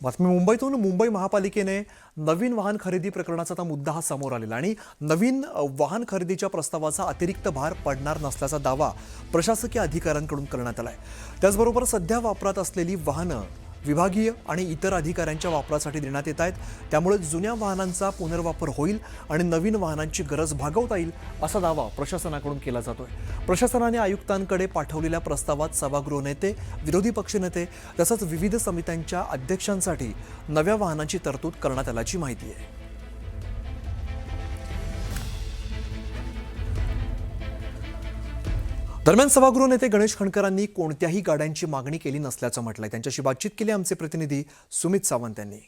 बातमी मुंबईतून. मुंबई महापालिकेने नवीन वाहन खरेदी प्रकरणाचा आता मुद्दा हा समोर आलेला आणि नवीन वाहन खरेदीच्या प्रस्तावाचा अतिरिक्त भार पडणार नसल्याचा दावा प्रशासकीय अधिकाऱ्यांकडून करण्यात आलाय. त्याचबरोबर सध्या वापरात असलेली वाहनं विभागीय आणि इतर अधिकाऱ्यांच्या वापरासाठी देण्यात येत आहेत. त्यामुळे जुन्या वाहनांचा पुनर्वापर होईल आणि नवीन वाहनांची गरज भागवता येईल असा दावा प्रशासनाकडून केला जातोय. प्रशासनाने आयुक्तांकडे पाठवलेल्या प्रस्तावात सभागृह नेते, विरोधी पक्षनेते तसंच विविध समित्यांच्या अध्यक्षांसाठी नव्या वाहनांची तरतूद करण्यात आल्याची माहिती आहे. दरम्यान सभागृह नेते गणेश खंडकरांनी कोणत्याही गाड्यांची मागणी केली नसल्याचं म्हटलंय. त्यांच्याशी बातचीत केली आमचे प्रतिनिधी सुमित सावंत यांनी.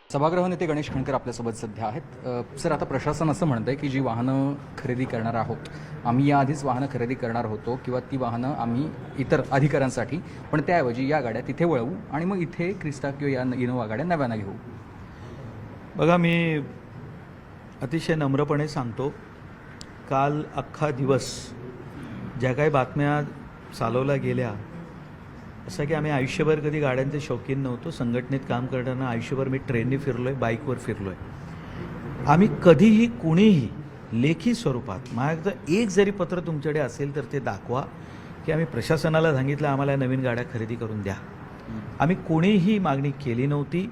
सभागृह नेते गणेश खंडकर आपल्यासोबत सध्या आहेत. सर, आता प्रशासन असं म्हणतंय की जी वाहनं खरेदी करणार आहोत, आम्ही याआधीच वाहनं खरेदी करणार होतो किंवा ती वाहनं आम्ही इतर अधिकाऱ्यांसाठी, पण त्याऐवजी या गाड्या तिथे वळवू आणि मग इथे क्रिस्टा किंवा या इनोवा गाड्या नव्यानं घेऊ. बघा, मी अतिशय नम्रपणे सांगतो, काल अख्खा दिवस ज्या काही बातम्या चालवल्या गेल्या, असं की आम्ही आयुष्यभर कधी गाड्यांचे शौकीन नव्हतो. संघटनेत काम करताना आयुष्यभर मी ट्रेनने फिरलो आहे, बाईकवर फिरलो आहे. आम्ही कधीही कुणीही लेखी स्वरूपात माझ्याकडं एक जरी पत्र तुमच्याकडे असेल तर ते दाखवा की आम्ही प्रशासनाला सांगितलं आम्हाला नवीन गाड्या खरेदी करून द्या. आम्ही कोणीही मागणी केली नव्हती.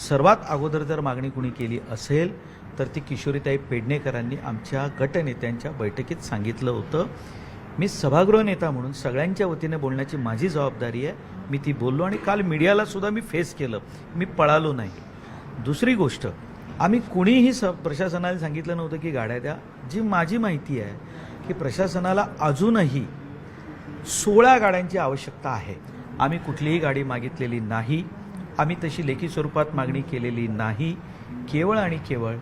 सर्वात अगोदर जर मागणी कुणी केली असेल तर ती किशोरीताई पेडणेकरांनी आमच्या गटनेत्यांच्या बैठकीत सांगितलं होतं. मी सभागृह नेता म्हणून सगळ्यांच्या वतीने बोलण्याची माझी जबाबदारी आहे. मी ती बोललो आणि काल मीडियाला सुद्धा मी फेस केलं, मी पळालो नाही. दुसरी गोष्ट, आम्ही कुणीही प्रशासनाला सांगितलं नव्हतं की गाड्या द्या. जी माझी माहिती आहे की प्रशासनाला अजूनही 16 गाड्यांची आवश्यकता आहे. आम्ही कुठलीही गाडी मागितलेली नाही. आम्ही तशी लेखी स्वरूपात मागणी केलेली नाही. केवळ आणि केवळ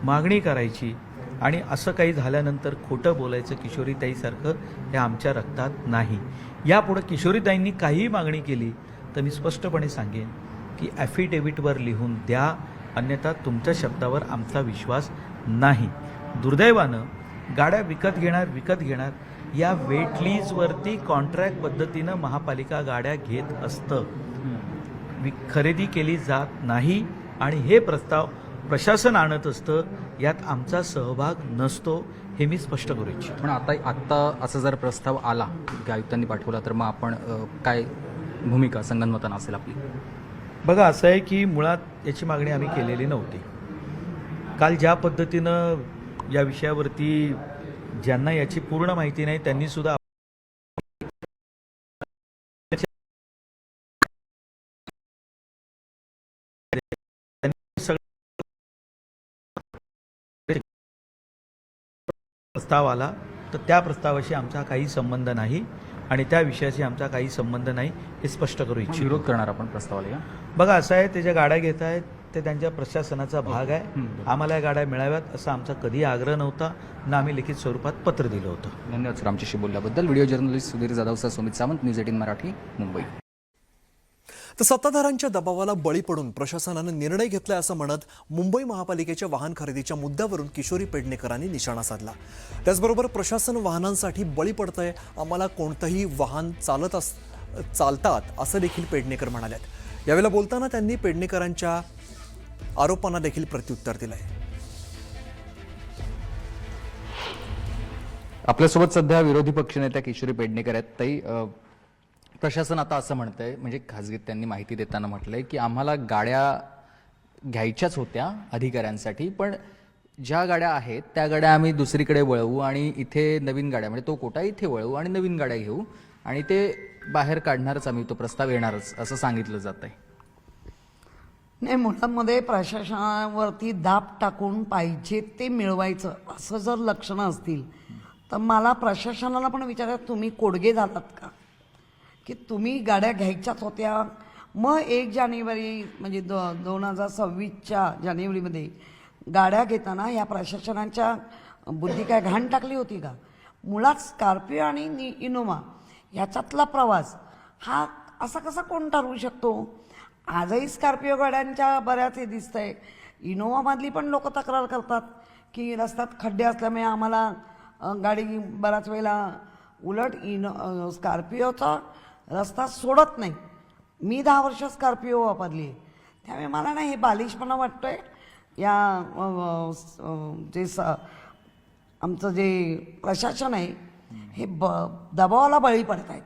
मागणी करायची आणि असं काही झाल्यानंतर खोटं बोलायचं किशोरीताईसारखं हे आमच्या रक्तात नाही. यापुढं किशोरीताईंनी काहीही मागणी केली तर मी स्पष्टपणे सांगेन की ॲफिडेव्हिटवर लिहून द्या, अन्यथा तुमच्या शब्दावर आमचा विश्वास नाही. दुर्दैवानं गाड्या विकत घेणार या वेटलीजवरती कॉन्ट्रॅक्ट पद्धतीनं महापालिका गाड्या घेत असतं. खरेदी केली जात नाही आणि हे प्रस्ताव प्रशासन आणत असतं, यात आमचा सहभाग नसतो, हे मी स्पष्ट करू इच्छितो. पण आत्ता असा जर प्रस्ताव आला की आयुक्तांनी पाठवला तर मग आपण काय भूमिका संगनमतानं असेल आपली? बघा, असं आहे की मुळात याची मागणी आम्ही केलेली नव्हती. काल ज्या पद्धतीनं या विषयावरती ज्यांना याची पूर्ण माहिती नाही त्यांनी सुद्धा प्रस्ताव आला तर त्या प्रस्तावाशी आमचा काही संबंध नाही आणि त्या विषयाशी आमचा काही संबंध नाही, हे स्पष्ट करू इच्छितो. विरोध करणार आपण प्रस्तावाला? बघा, असं आहे, ते ज्या गाड्या घेत आहेत ते त्यांच्या प्रशासनाचा भाग आहे. आम्हाला या गाड्या मिळाव्यात असा आमचा कधी आग्रह नव्हता ना. आम्ही लिखित स्वरूपात पत्र दिलं होतं. धन्यवाद सर आमच्याशी बोलल्याबद्दल. व्हिडिओ जर्नलिस्ट सुधीर जाधवसह सुमित सावंत, न्यूज 18 मराठी, मुंबई. तर सत्ताधाऱ्यांच्या दबावाला बळी पडून प्रशासनानं निर्णय घेतलाय असं म्हणत मुंबई महापालिकेच्या वाहन खरेदीच्या मुद्द्यावरून किशोरी पेडणेकरांनी निशाणा साधला. त्याचबरोबर प्रशासन वाहनांसाठी बळी पडतंय, आम्हाला कोणतंही वाहन चालतात असं देखील पेडणेकर म्हणाल्यात. यावेळेला बोलताना त्यांनी पेडणेकरांच्या आरोपांना देखील प्रत्युत्तर दिलंय. आपल्यासोबत सध्या विरोधी पक्षनेत्या किशोरी पेडणेकर आहेत. ताई, प्रशासन आता असं म्हणतंय, म्हणजे खासगीत त्यांनी माहिती देताना म्हटलंय की आम्हाला गाड्या घ्यायच्याच होत्या अधिकाऱ्यांसाठी, पण ज्या गाड्या आहेत त्या गाड्या आम्ही दुसरीकडे वळवू आणि इथे नवीन गाड्या, म्हणजे तो कोटा इथे वळवू आणि नवीन गाड्या घेऊ आणि ते बाहेर काढणारच आम्ही, तो प्रस्ताव येणारच असं सांगितलं जात आहे. नाही, मुळामध्ये प्रशासनावरती दाब टाकून पाहिजे ते मिळवायचं असं जर लक्षणं असतील तर मला प्रशासनाला पण विचारायचं, तुम्ही कोडगे झालात का की तुम्ही गाड्या घ्यायच्याच होत्या? मग 1 जानेवारी म्हणजे 2026च्या जानेवारीमध्ये गाड्या घेताना या प्रशासनाच्या बुद्धी काय घाण टाकली होती का? मुळात स्कॉर्पिओ आणि इनोवा ह्याच्यातला प्रवास हा असा कसा कोण ठरवू शकतो? आजही स्कॉर्पिओ गाड्यांच्या बऱ्याच हे दिसतंय. इनोवामधली पण लोक तक्रार करतात की रस्त्यात खड्डे असल्यामुळे आम्हाला गाडी बऱ्याच वेळेला उलट स्कॉर्पिओचा रस्ता सोडत नाही. मी 10 वर्ष स्कॉर्पिओ वापरली आहे. त्यामुळे मला ना हे बालिशपणा वाटतोय या आमचं जे प्रशासन आहे हे दबावाला बळी पडत आहेत.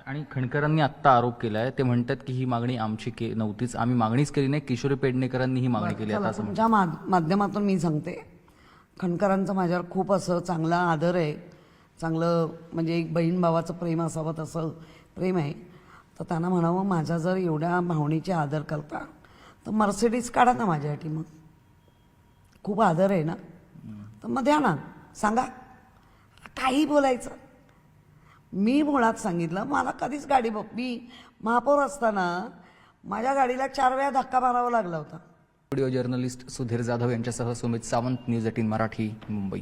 आणि खणकरांनी आत्ता आरोप केलाय, ते म्हणतात की ही मागणी आमची नव्हतीच, आम्ही मागणीच केली नाही, किशोरी पेडणेकरांनी ही मागणी केली. आता चला, असं तुमच्या माध्यमातून मी सांगते, खणकरांचं माझ्यावर खूप असं चांगला आदर आहे, चांगलं म्हणजे एक बहीण भावाचं प्रेम असावं तसं प्रेम आहे. तर त्यांना म्हणावं, माझ्या जर एवढ्या भावनेचे आदर करता तर मर्सिडीज काढा ना माझ्यासाठी. मग खूप आदर आहे ना, तर मग द्या ना, सांगा, काही बोलायचं. मी मुळात सांगितलं, मला कधीच गाडी मी महापौर असताना माझ्या गाडीला 4 वेळा धक्का मारावा लागला होता. व्हिडिओ जर्नलिस्ट सुधीर जाधव यांच्यासह सुमित सावंत, न्यूज 18 मराठी, मुंबई.